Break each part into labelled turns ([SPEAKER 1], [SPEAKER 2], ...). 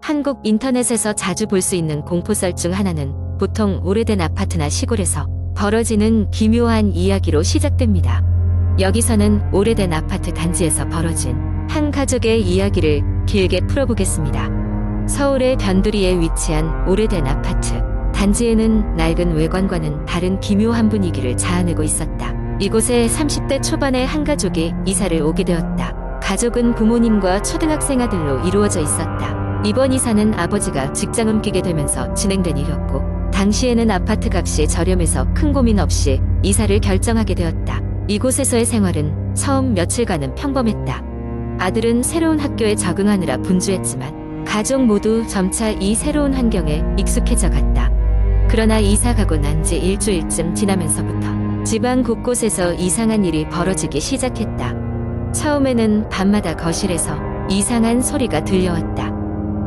[SPEAKER 1] 한국 인터넷에서 자주 볼 수 있는 공포썰 중 하나는 보통 오래된 아파트나 시골에서 벌어지는 기묘한 이야기로 시작됩니다. 여기서는 오래된 아파트 단지에서 벌어진 한 가족의 이야기를 길게 풀어보겠습니다. 서울의 변두리에 위치한 오래된 아파트 단지에는 낡은 외관과는 다른 기묘한 분위기를 자아내고 있었다. 이곳에 30대 초반의 한 가족이 이사를 오게 되었다. 가족은 부모님과 초등학생 아들로 이루어져 있었다. 이번 이사는 아버지가 직장 옮기게 되면서 진행된 일이었고, 당시에는 아파트 값이 저렴해서 큰 고민 없이 이사를 결정하게 되었다. 이곳에서의 생활은 처음 며칠간은 평범했다. 아들은 새로운 학교에 적응하느라 분주했지만 가족 모두 점차 이 새로운 환경에 익숙해져 갔다. 그러나 이사 가고 난 지 일주일쯤 지나면서부터 집안 곳곳에서 이상한 일이 벌어지기 시작했다. 처음에는 밤마다 거실에서 이상한 소리가 들려왔다.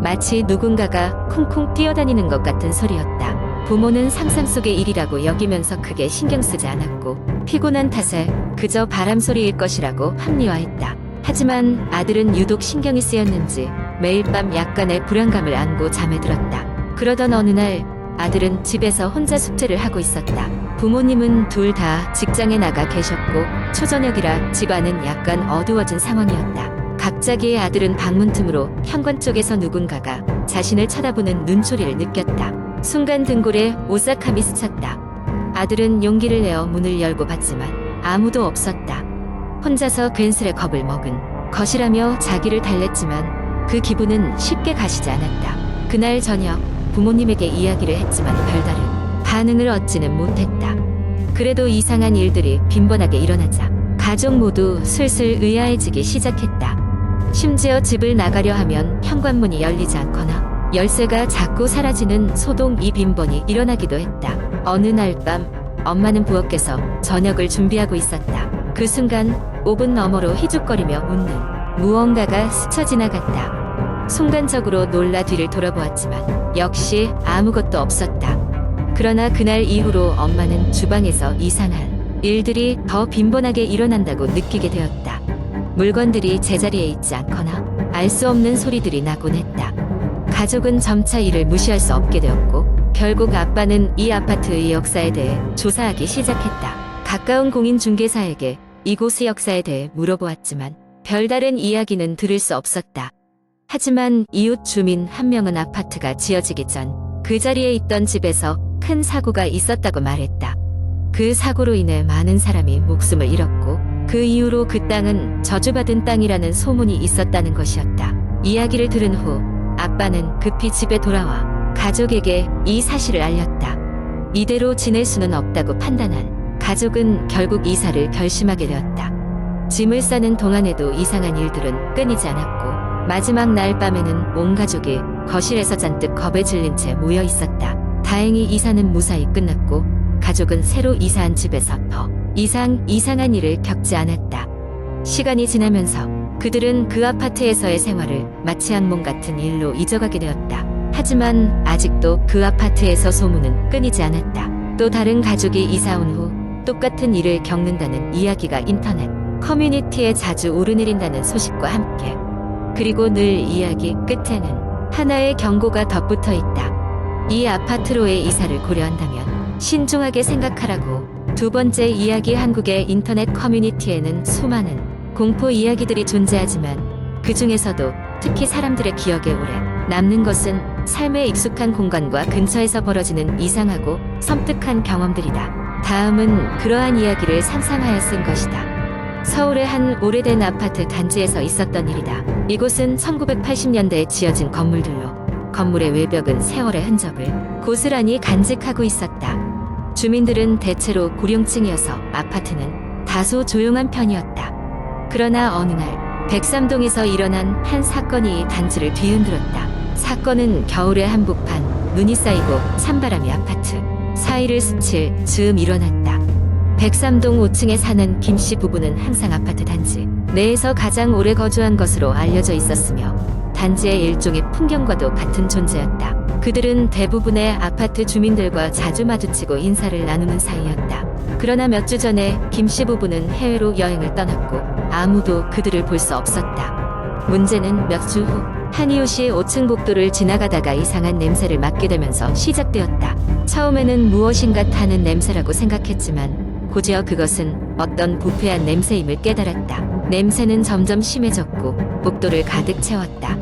[SPEAKER 1] 마치 누군가가 쿵쿵 뛰어다니는 것 같은 소리였다. 부모는 상상 속의 일이라고 여기면서 크게 신경 쓰지 않았고, 피곤한 탓에 그저 바람 소리일 것이라고 합리화했다. 하지만 아들은 유독 신경이 쓰였는지 매일 밤 약간의 불안감을 안고 잠에 들었다. 그러던 어느 날 아들은 집에서 혼자 숙제를 하고 있었다. 부모님은 둘 다 직장에 나가 계셨고 초저녁이라 집안은 약간 어두워진 상황이었다. 갑자기 아들은 방문 틈으로 현관 쪽에서 누군가가 자신을 쳐다보는 눈초리를 느꼈다. 순간 등골에 오싹함이 스쳤다. 아들은 용기를 내어 문을 열고 봤지만 아무도 없었다. 혼자서 괜스레 겁을 먹은 것이라며 자기를 달랬지만 그 기분은 쉽게 가시지 않았다. 그날 저녁 부모님에게 이야기를 했지만 별다른 반응을 얻지는 못했다. 그래도 이상한 일들이 빈번하게 일어나자 가족 모두 슬슬 의아해지기 시작했다. 심지어 집을 나가려 하면 현관문이 열리지 않거나 열쇠가 자꾸 사라지는 소동이 빈번히 일어나기도 했다. 어느 날 밤 엄마는 부엌에서 저녁을 준비하고 있었다. 그 순간 오븐 너머로 희죽거리며 웃는 무언가가 스쳐 지나갔다. 순간적으로 놀라 뒤를 돌아보았지만 역시 아무것도 없었다. 그러나 그날 이후로 엄마는 주방에서 이상한 일들이 더 빈번하게 일어난다고 느끼게 되었다. 물건들이 제자리에 있지 않거나 알 수 없는 소리들이 나곤 했다. 가족은 점차 이를 무시할 수 없게 되었고, 결국 아빠는 이 아파트의 역사에 대해 조사하기 시작했다. 가까운 공인중개사에게 이곳의 역사에 대해 물어보았지만 별다른 이야기는 들을 수 없었다. 하지만 이웃 주민 한 명은 아파트가 지어지기 전 그 자리에 있던 집에서 큰 사고가 있었다고 말했다. 그 사고로 인해 많은 사람이 목숨을 잃었고, 그 이후로 그 땅은 저주받은 땅이라는 소문이 있었다는 것이었다. 이야기를 들은 후 아빠는 급히 집에 돌아와 가족에게 이 사실을 알렸다. 이대로 지낼 수는 없다고 판단한 가족은 결국 이사를 결심하게 되었다. 짐을 싸는 동안에도 이상한 일들은 끊이지 않았고, 마지막 날 밤에는 온 가족이 거실에서 잔뜩 겁에 질린 채 모여 있었다. 다행히 이사는 무사히 끝났고 가족은 새로 이사한 집에서 더 이상한 일을 겪지 않았다. 시간이 지나면서 그들은 그 아파트에서의 생활을 마치 악몽 같은 일로 잊어가게 되었다. 하지만 아직도 그 아파트에서 소문은 끊이지 않았다. 또 다른 가족이 이사 온 후 똑같은 일을 겪는다는 이야기가 인터넷 커뮤니티에 자주 오르내린다는 소식과 함께, 그리고 늘 이야기 끝에는 하나의 경고가 덧붙어 있다. 이 아파트로의 이사를 고려한다면 신중하게 생각하라고. 두 번째 이야기. 한국의 인터넷 커뮤니티에는 수많은 공포 이야기들이 존재하지만 그 중에서도 특히 사람들의 기억에 오래 남는 것은 삶에 익숙한 공간과 근처에서 벌어지는 이상하고 섬뜩한 경험들이다. 다음은 그러한 이야기를 상상하여 쓴 것이다. 서울의 한 오래된 아파트 단지에서 있었던 일이다. 이곳은 1980년대에 지어진 건물들로 건물의 외벽은 세월의 흔적을 고스란히 간직하고 있었다. 주민들은 대체로 고령층이어서 아파트는 다소 조용한 편이었다. 그러나 어느 날 백삼동에서 일어난 한 사건이 단지를 뒤흔들었다. 사건은 겨울의 한복판, 눈이 쌓이고 찬바람이 아파트 사이를 스칠 즈음 일어났다. 백삼동 5층에 사는 김씨 부부는 항상 아파트 단지 내에서 가장 오래 거주한 것으로 알려져 있었으며 단지의 일종의 풍경과도 같은 존재였다. 그들은 대부분의 아파트 주민들과 자주 마주치고 인사를 나누는 사이였다. 그러나 몇 주 전에 김씨 부부는 해외로 여행을 떠났고 아무도 그들을 볼 수 없었다. 문제는 몇 주 후 한이웃이 5층 복도를 지나가다가 이상한 냄새를 맡게 되면서 시작되었다. 처음에는 무엇인가 타는 냄새라고 생각했지만 곧이어 그것은 어떤 부패한 냄새임을 깨달았다. 냄새는 점점 심해졌고 복도를 가득 채웠다.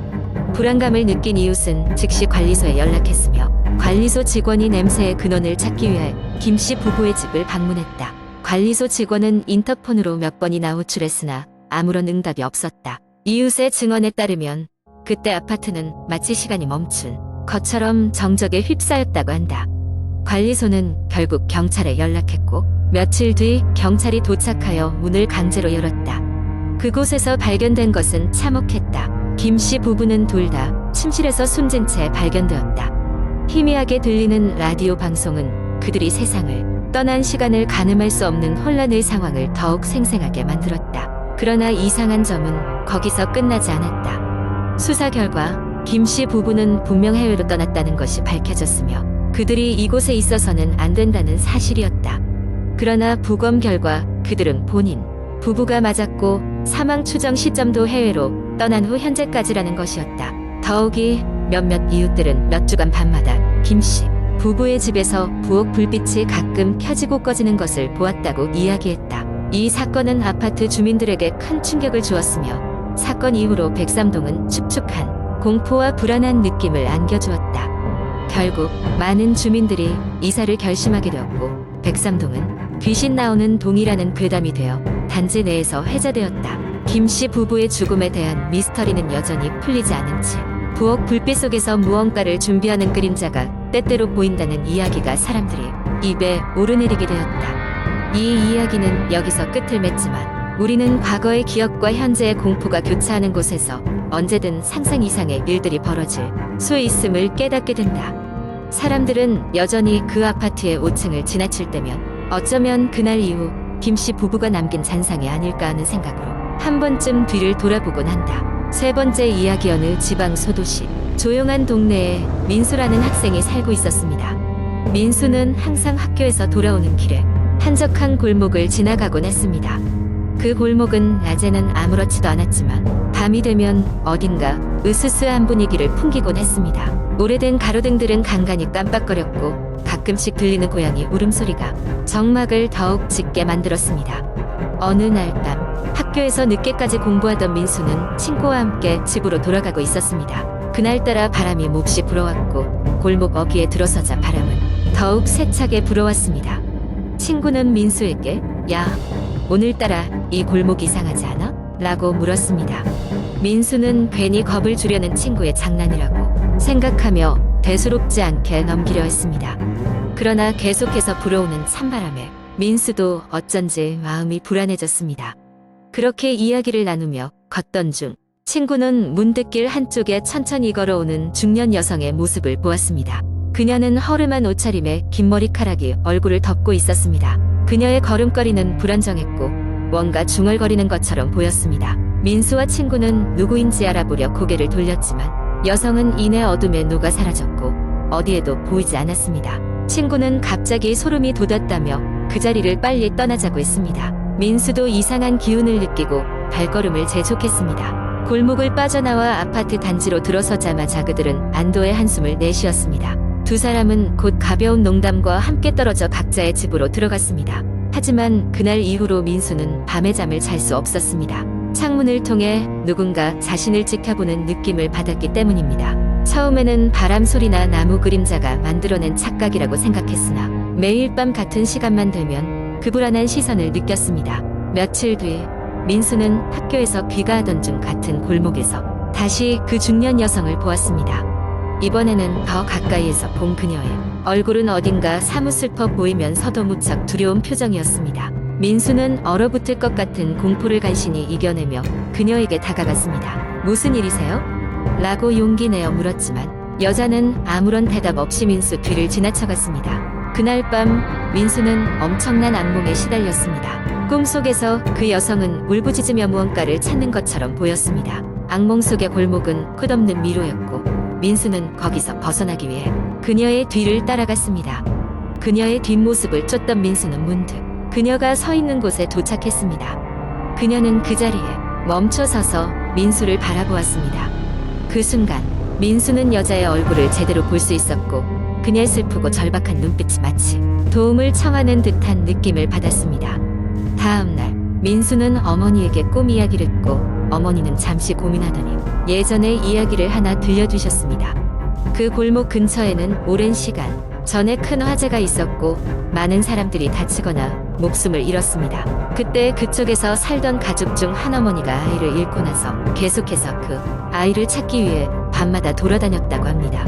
[SPEAKER 1] 불안감을 느낀 이웃은 즉시 관리소에 연락했으며 관리소 직원이 냄새의 근원을 찾기 위해 김씨 부부의 집을 방문했다. 관리소 직원은 인터폰으로 몇 번이나 호출했으나 아무런 응답이 없었다. 이웃의 증언에 따르면 그때 아파트는 마치 시간이 멈춘 것처럼 정적에 휩싸였다고 한다. 관리소는 결국 경찰에 연락했고 며칠 뒤 경찰이 도착하여 문을 강제로 열었다. 그곳에서 발견된 것은 참혹했다. 김씨 부부는 둘 다 침실에서 숨진 채 발견되었다. 희미하게 들리는 라디오 방송은 그들이 세상을 떠난 시간을 가늠할 수 없는 혼란의 상황을 더욱 생생하게 만들었다. 그러나 이상한 점은 거기서 끝나지 않았다. 수사 결과 김씨 부부는 분명 해외로 떠났다는 것이 밝혀졌으며 그들이 이곳에 있어서는 안 된다는 사실이었다. 그러나 부검 결과 그들은 본인 부부가 맞았고 사망 추정 시점도 해외로 떠난 후 현재까지라는 것이었다. 더욱이 몇몇 이웃들은 몇 주간 밤마다 김씨 부부의 집에서 부엌 불빛이 가끔 켜지고 꺼지는 것을 보았다고 이야기했다. 이 사건은 아파트 주민들에게 큰 충격을 주었으며 사건 이후로 백삼동은 축축한 공포와 불안한 느낌을 안겨주었다. 결국 많은 주민들이 이사를 결심하게 되었고 백삼동은 귀신 나오는 동이라는 괴담이 되어 단지 내에서 회자되었다. 김씨 부부의 죽음에 대한 미스터리는 여전히 풀리지 않은 채 부엌 불빛 속에서 무언가를 준비하는 그림자가 때때로 보인다는 이야기가 사람들이 입에 오르내리게 되었다. 이 이야기는 여기서 끝을 맺지만 우리는 과거의 기억과 현재의 공포가 교차하는 곳에서 언제든 상상 이상의 일들이 벌어질 수 있음을 깨닫게 된다. 사람들은 여전히 그 아파트의 5층을 지나칠 때면 어쩌면 그날 이후 김씨 부부가 남긴 잔상이 아닐까 하는 생각으로 한 번쯤 뒤를 돌아보곤 한다. 세 번째 이야기. 어느 지방 소도시 조용한 동네에 민수라는 학생이 살고 있었습니다. 민수는 항상 학교에서 돌아오는 길에 한적한 골목을 지나가곤 했습니다. 그 골목은 낮에는 아무렇지도 않았지만 밤이 되면 어딘가 으스스한 분위기를 풍기곤 했습니다. 오래된 가로등들은 간간히 깜빡거렸고 가끔씩 들리는 고양이 울음소리가 정막을 더욱 짙게 만들었습니다. 어느 날 밤 학교에서 늦게까지 공부하던 민수는 친구와 함께 집으로 돌아가고 있었습니다. 그날따라 바람이 몹시 불어왔고 골목 어귀에 들어서자 바람은 더욱 세차게 불어왔습니다. 친구는 민수에게 "야, 오늘따라 이 골목 이상하지 않아?" 라고 물었습니다. 민수는 괜히 겁을 주려는 친구의 장난이라고 생각하며 대수롭지 않게 넘기려 했습니다. 그러나 계속해서 불어오는 찬바람에 민수도 어쩐지 마음이 불안해졌습니다. 그렇게 이야기를 나누며 걷던 중 친구는 문득 길 한쪽에 천천히 걸어오는 중년 여성의 모습을 보았습니다. 그녀는 허름한 옷차림에 긴 머리카락이 얼굴을 덮고 있었습니다. 그녀의 걸음걸이는 불안정했고 뭔가 중얼거리는 것처럼 보였습니다. 민수와 친구는 누구인지 알아보려 고개를 돌렸지만 여성은 이내 어둠에 녹아 사라졌고 어디에도 보이지 않았습니다. 친구는 갑자기 소름이 돋았다며 그 자리를 빨리 떠나자고 했습니다. 민수도 이상한 기운을 느끼고 발걸음을 재촉했습니다. 골목을 빠져나와 아파트 단지로 들어서자마자 그들은 안도의 한숨을 내쉬었습니다. 두 사람은 곧 가벼운 농담과 함께 떨어져 각자의 집으로 들어갔습니다. 하지만 그날 이후로 민수는 밤에 잠을 잘 수 없었습니다. 창문을 통해 누군가 자신을 지켜보는 느낌을 받았기 때문입니다. 처음에는 바람 소리나 나무 그림자가 만들어낸 착각이라고 생각했으나 매일 밤 같은 시간만 되면 그 불안한 시선을 느꼈습니다. 며칠 뒤 민수는 학교에서 귀가하던 중 같은 골목에서 다시 그 중년 여성을 보았습니다. 이번에는 더 가까이에서 본 그녀의 얼굴은 어딘가 사뭇 슬퍼 보이면서도 무척 두려운 표정이었습니다. 민수는 얼어붙을 것 같은 공포를 간신히 이겨내며 그녀에게 다가갔습니다. "무슨 일이세요?" 라고 용기 내어 물었지만 여자는 아무런 대답 없이 민수 뒤를 지나쳐갔습니다. 그날 밤 민수는 엄청난 악몽에 시달렸습니다. 꿈속에서 그 여성은 울부짖으며 무언가를 찾는 것처럼 보였습니다. 악몽 속의 골목은 끝없는 미로였고 민수는 거기서 벗어나기 위해 그녀의 뒤를 따라갔습니다. 그녀의 뒷모습을 쫓던 민수는 문득 그녀가 서 있는 곳에 도착했습니다. 그녀는 그 자리에 멈춰서서 민수를 바라보았습니다. 그 순간 민수는 여자의 얼굴을 제대로 볼 수 있었고 그녀의 슬프고 절박한 눈빛이 마치 도움을 청하는 듯한 느낌을 받았습니다. 다음날 민수는 어머니에게 꿈 이야기를 듣고 어머니는 잠시 고민하더니 예전의 이야기를 하나 들려주셨습니다. 그 골목 근처에는 오랜 시간 전에 큰 화재가 있었고 많은 사람들이 다치거나 목숨을 잃었습니다. 그때 그쪽에서 살던 가족 중 한 어머니가 아이를 잃고 나서 계속해서 그 아이를 찾기 위해 밤마다 돌아다녔다고 합니다.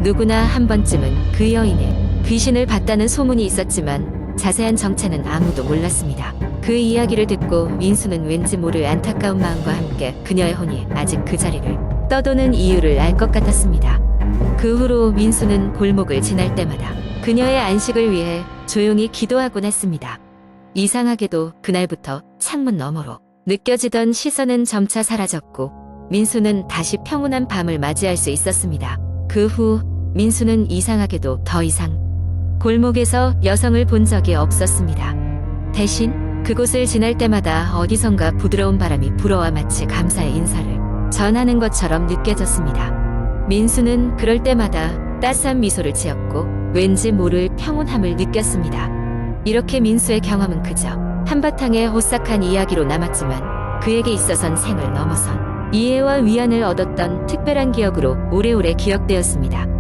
[SPEAKER 1] 누구나 한 번쯤은 그 여인의 귀신을 봤다는 소문이 있었지만 자세한 정체는 아무도 몰랐습니다. 그 이야기를 듣고 민수는 왠지 모를 안타까운 마음과 함께 그녀의 혼이 아직 그 자리를 떠도는 이유를 알 것 같았습니다. 그 후로 민수는 골목을 지날 때마다 그녀의 안식을 위해 조용히 기도하곤 했습니다. 이상하게도 그날부터 창문 너머로 느껴지던 시선은 점차 사라졌고 민수는 다시 평온한 밤을 맞이할 수 있었습니다. 그 후 민수는 이상하게도 더 이상 골목에서 여성을 본 적이 없었습니다. 대신 그곳을 지날 때마다 어디선가 부드러운 바람이 불어와 마치 감사의 인사를 전하는 것처럼 느껴졌습니다. 민수는 그럴 때마다 따스한 미소를 지었고 왠지 모를 평온함을 느꼈습니다. 이렇게 민수의 경험은 그저 한바탕의 오싹한 이야기로 남았지만 그에게 있어선 생을 넘어선 이해와 위안을 얻었던 특별한 기억으로 오래오래 기억되었습니다.